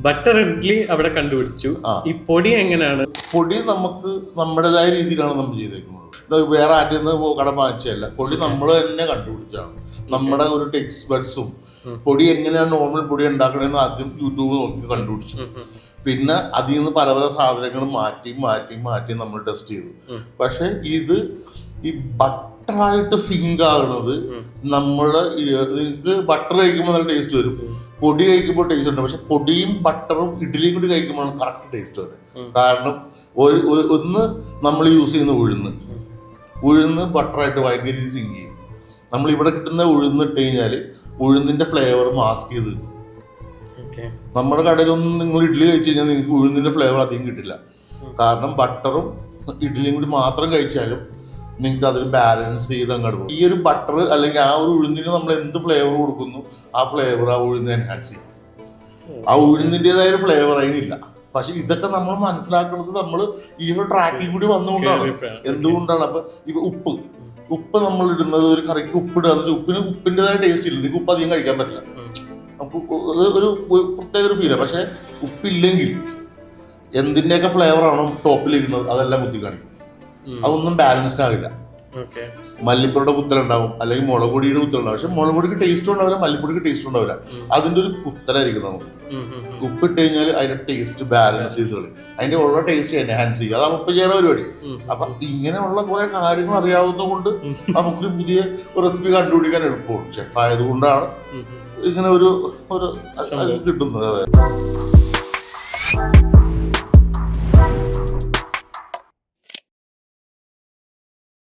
Butter idli അവിടെ കണ്ടുപിടിച്ചു. ഈ പൊടി എങ്ങനെയാണ്? പൊടി നമുക്ക് നമ്മുടേതായ രീതിയിലാണ് നമ്മൾ ചെയ്തേക്കുന്നത്. ഇത് വേറെ ആറ്റിൽ നിന്ന് കട വാങ്ങിച്ചതല്ല. പൊടി നമ്മൾ തന്നെ കണ്ടുപിടിച്ചാണ്. നമ്മുടെ ഒരു ടെക്സ്റ്റ് ബഡ്സും പൊടി എങ്ങനെയാണ് നോർമൽ പൊടി ഉണ്ടാക്കണമെന്ന് ആദ്യം യൂട്യൂബ് നോക്കി കണ്ടുപിടിച്ചു. പിന്നെ അതിൽ നിന്ന് പല പല സാധനങ്ങൾ മാറ്റി നമ്മൾ ടെസ്റ്റ് ചെയ്തു. പക്ഷെ ഇത് ഈ ബട്ടറായിട്ട് സിങ്ക് ആകുന്നത് നമ്മള് നിങ്ങൾക്ക് ബട്ടർ കഴിക്കുമ്പോൾ നല്ല ടേസ്റ്റ് വരും, പൊടി കഴിക്കുമ്പോൾ ടേസ്റ്റ് ഉണ്ട്. പക്ഷെ പൊടിയും ബട്ടറും ഇഡ്ഡലിയും കൂടി കഴിക്കുമ്പോഴാണ് കറക്റ്റ് ടേസ്റ്റ് വരും. കാരണം ഒന്ന് നമ്മൾ യൂസ് ചെയ്യുന്ന ഉഴുന്ന് ബട്ടറായിട്ട് ഭയങ്കര രീതി സിങ്ക് ചെയ്യും. നമ്മൾ ഇവിടെ കിട്ടുന്ന ഉഴുന്ന് ഇട്ട് കഴിഞ്ഞാൽ ഉഴുന്നിന്റെ ഫ്ലേവർ മാസ്ക് ചെയ്ത് നിൽക്കും. നമ്മുടെ കടയിലൊന്നും നിങ്ങൾ ഇഡ്ഡലി കഴിച്ചു കഴിഞ്ഞാൽ നിങ്ങൾക്ക് ഉഴുന്നിന്റെ ഫ്ലേവർ അധികം കിട്ടില്ല. കാരണം ബട്ടറും ഇഡ്ഡലിയും കൂടി മാത്രം കഴിച്ചാലും നിങ്ങൾക്ക് അതിൽ ബാലൻസ് ചെയ്ത് അങ്ങോട്ട് പോകും. ഈ ഒരു ബട്ടർ അല്ലെങ്കിൽ ആ ഒരു ഉഴുന്നിന് നമ്മൾ എന്ത് ഫ്ലേവർ കൊടുക്കുന്നു ആ ഫ്ലേവർ ആ ഉഴുന്ന് എൻഹാൻസ് ചെയ്യും. ആ ഉഴുന്നിൻ്റെതായ ഒരു ഫ്ലേവർ അതിനില്ല. പക്ഷെ ഇതൊക്കെ നമ്മൾ മനസ്സിലാക്കുന്നത് നമ്മൾ ഈ ഒരു ട്രാക്കിൽ കൂടി വന്നുകൊണ്ടാണ്. എന്തുകൊണ്ടാണ്? അപ്പൊ ഇപ്പൊ ഉപ്പ് നമ്മൾ ഇടുന്നത് ഒരു കറിക്ക് ഉപ്പിടുക, ഉപ്പിൻ്റെതായ ടേസ്റ്റ് ഇല്ല. നിങ്ങൾക്ക് ഉപ്പ് അധികം കഴിക്കാൻ പറ്റില്ല. അപ്പൊ ഒരു പ്രത്യേക ഒരു ഫീലാണ്. പക്ഷെ ഉപ്പില്ലെങ്കിൽ എന്തിൻ്റെയൊക്കെ ഫ്ലേവറാണോ ടോപ്പിലിരിക്കുന്നത് അതെല്ലാം കുത്തി കാണിക്കും. അതൊന്നും ബാലൻസ്ഡ് ആകില്ല. മല്ലിപ്പൊടിയുടെ കുത്തലുണ്ടാവും, അല്ലെങ്കിൽ മുളക് പൊടിയുടെ കുത്തലുണ്ടാവും. പക്ഷെ മുളക് പൊടിക്ക് ടേസ്റ്റ് ഉണ്ടാവില്ല, മല്ലിപ്പൊടിക്ക് ടേസ്റ്റ് ഉണ്ടാവില്ല. അതിന്റെ ഒരു കുത്തലായിരിക്കും. നമുക്ക് ഉപ്പിട്ട് കഴിഞ്ഞാൽ അതിന്റെ ടേസ്റ്റ് ബാലൻസ് ചെയ്ത് കളയും. അതിന്റെ ഉള്ള ടേസ്റ്റ് എൻഹാൻസ് ചെയ്യും. അതാണ് ഉപ്പ് ചെയ്യണ പരിപാടി. അപ്പൊ ഇങ്ങനെയുള്ള കുറെ കാര്യങ്ങൾ അറിയാവുന്നത് കൊണ്ട് നമുക്കൊരു പുതിയ റെസിപ്പി കണ്ടുപിടിക്കാൻ എളുപ്പമാണ്. ഷെഫ് ആയതുകൊണ്ടാണ് ഇങ്ങനെ ഒരു കിട്ടുന്നത്.